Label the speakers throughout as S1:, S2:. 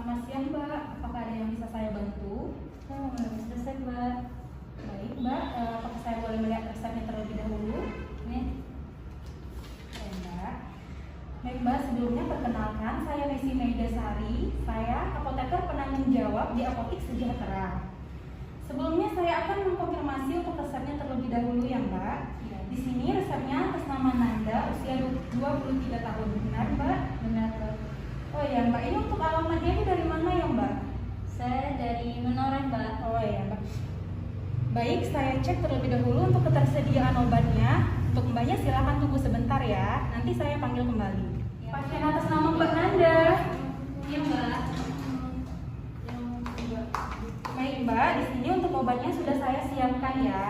S1: Selamat siang Mbak, apakah ada yang bisa saya bantu?
S2: Oh, belum selesai, Mbak.
S1: Baik Mbak, apakah saya boleh melihat resepnya terlebih dahulu?
S2: Nih,
S1: Baik Mbak. Baik Mbak, sebelumnya perkenalkan saya Desi Maidasari. Saya apoteker penanggung jawab di Apotik Sejahtera. Sebelumnya saya akan mengkonfirmasi untuk resepnya terlebih dahulu ya Mbak.
S2: ya,
S1: Di sini resepnya atas nama Nanda, usia 23 tahun. Benar Mbak?
S2: benar, Mbak.
S1: Oh ya Mbak, ini untuk alamatnya ini dari mana ya Mbak?
S2: Saya dari Menoreh, Mbak.
S1: Oh ya Mbak. Baik, saya cek terlebih dahulu untuk ketersediaan obatnya. Untuk Mbaknya silakan tunggu sebentar ya. Nanti saya panggil kembali.
S2: Ya.
S1: Pasien atas nama Mbak Nanda.
S2: Iya, Mbak.
S1: Baik Mbak, di sini untuk obatnya sudah saya siapkan ya.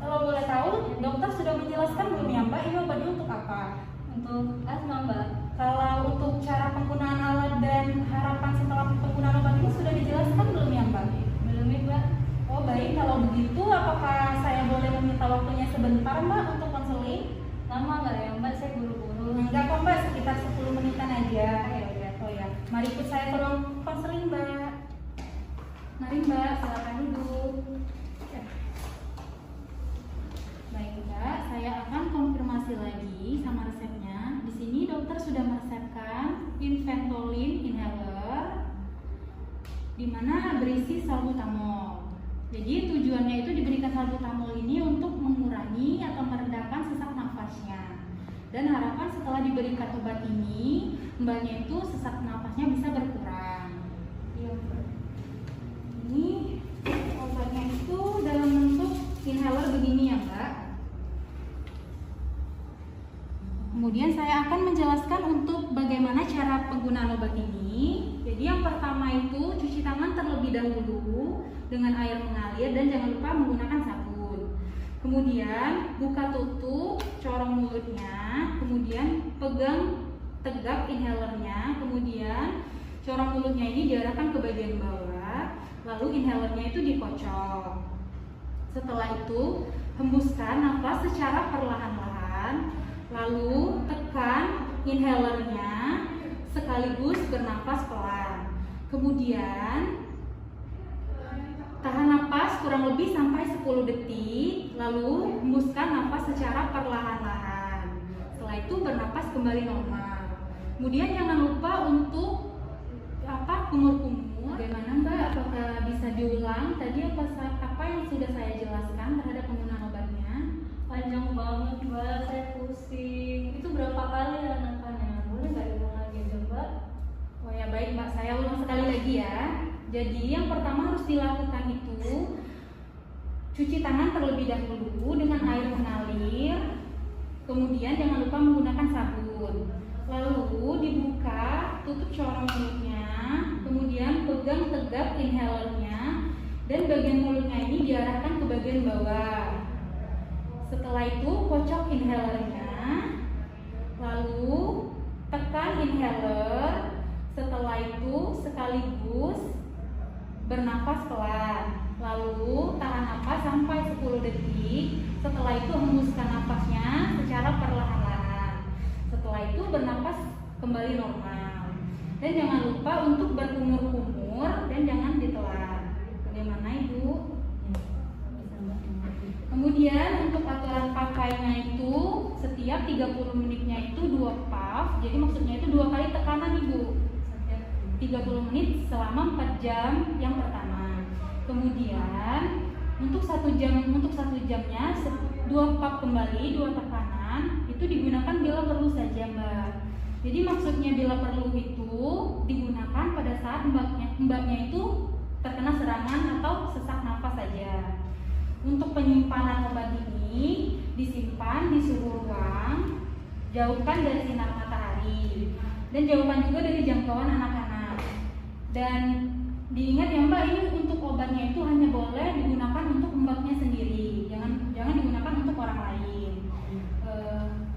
S1: Kalau boleh tahu, dokter sudah menjelaskan belum ya Mbak ini obatnya untuk apa?
S2: Untuk asma, Mbak.
S1: Kalau untuk cara penggunaan alat dan harapan setelah penggunaan obat ini sudah dijelaskan belum ya Mbak?
S2: Belum ya, Mbak?
S1: Oh baik, kalau begitu apakah saya boleh meminta waktunya sebentar Mbak untuk konseling?
S2: Lama nggak ya, Mbak? Saya buru-buru.
S1: Enggak kok Mbak, sekitar 10 menitan aja.
S2: Ya udah.
S1: Oh ya, mari ikut saya ke ruang konseling Mbak. Mari Mbak, silakan duduk. Ya. Baik Mbak, saya akan konfirmasi lagi sama resepnya. Di sini dokter sudah meresepkan Inventolin inhaler, di mana berisi salbutamol. Jadi tujuannya itu diberikan salbutamol ini untuk mengurangi atau meredakan sesak nafasnya. Dan harapan setelah diberikan obat ini, mbaknya itu sesak nafasnya bisa berkurang.
S2: Iya, Mbak.
S1: Ini obatnya itu dalam bentuk inhaler begini ya Mbak. Kemudian saya akan menjelaskan untuk bagaimana cara penggunaan obat ini. Jadi yang pertama itu cuci tangan terlebih dahulu dengan air mengalir dan jangan lupa menggunakan sabun. Kemudian buka tutup corong mulutnya, kemudian pegang tegak inhalernya, kemudian corong mulutnya ini diarahkan ke bagian bawah, lalu inhalernya itu dikocok. Setelah itu hembuskan nafas secara perlahan-lahan, lalu tekan inhalernya sekaligus bernafas pelan. Kemudian tahan napas kurang lebih sampai 10 detik, lalu hembuskan nafas secara perlahan-lahan. Setelah itu bernapas kembali normal. Kemudian jangan lupa untuk kumur-kumur. Bagaimana Mbak? Apakah bisa diulang tadi apa yang sudah saya jelaskan terhadap penggunaan obatnya?
S2: Panjang banget, Mbak. Saya pusing. Itu berapa kali anakannya? Boleh nggak diulang lagi aja, Mbak?
S1: Oh ya baik Mbak, saya ulang sekali lagi ya. Jadi yang pertama harus dilakukan itu cuci tangan terlebih dahulu dengan air mengalir. Kemudian jangan lupa menggunakan sabun. Lalu dibuka, tutup corong mulutnya. Kemudian pegang tegak inhalernya dan bagian mulutnya ini diarahkan ke bagian bawah. Setelah itu kocok inhalernya. Lalu tekan inhaler. Setelah itu sekaligus bernafas pelan. Lalu tahan nafas sampai 10 detik. Setelah itu hembuskan nafasnya secara perlahan-lahan. Setelah itu bernafas kembali normal. Dan jangan lupa untuk berkumur-kumur dan jangan ditelan. Bagaimana Ibu?
S2: Bisa, Mbak.
S1: Kemudian untuk aturan pakainya itu setiap 30 menitnya itu 2 puff. Jadi maksudnya itu 2 kali tekanan Ibu. 30 menit selama 4 jam yang pertama. Kemudian untuk 1 jamnya 2 puff kembali, 2 tekanan itu digunakan bila perlu saja Mbak. Jadi maksudnya bila perlu itu digunakan pada saat mbaknya itu terkena serangan atau sesak nafas saja. Untuk penyimpanan obat ini disimpan di suhu ruang, jauhkan dari sinar matahari, dan jauhkan juga dari jangkauan anak-anak. Dan diingat ya Mbak, ini untuk obatnya itu hanya boleh digunakan untuk mbaknya sendiri, jangan digunakan untuk orang lain.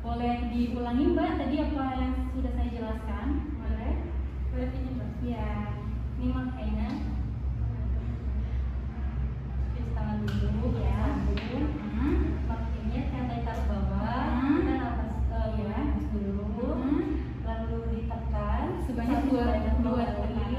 S1: Boleh diulangi Mbak tadi apa yang sudah saya jelaskan? Boleh?
S2: Boleh ini, Mbak?
S1: Ya.
S2: Ini makanya cuci tangan dulu ya. Makanya yang taruh bawah. Kita nafas
S1: Ya.
S2: dulu. Lalu ditekan
S1: Sebanyak dua kali.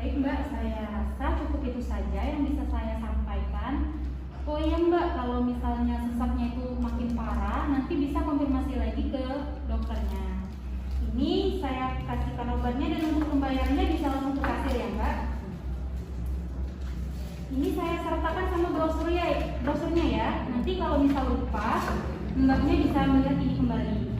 S1: Baik Mbak, saya rasa cukup itu saja yang bisa saya sampaikan. Oh iya Mbak, kalau misalnya sesaknya itu makin parah, nanti bisa konfirmasi lagi ke dokternya. Ini saya kasihkan obatnya dan untuk pembayarannya bisa langsung ke kasir ya Mbak. Ini saya sertakan sama brosurnya ya. Nanti kalau misal lupa, Mbaknya bisa melihat ini kembali.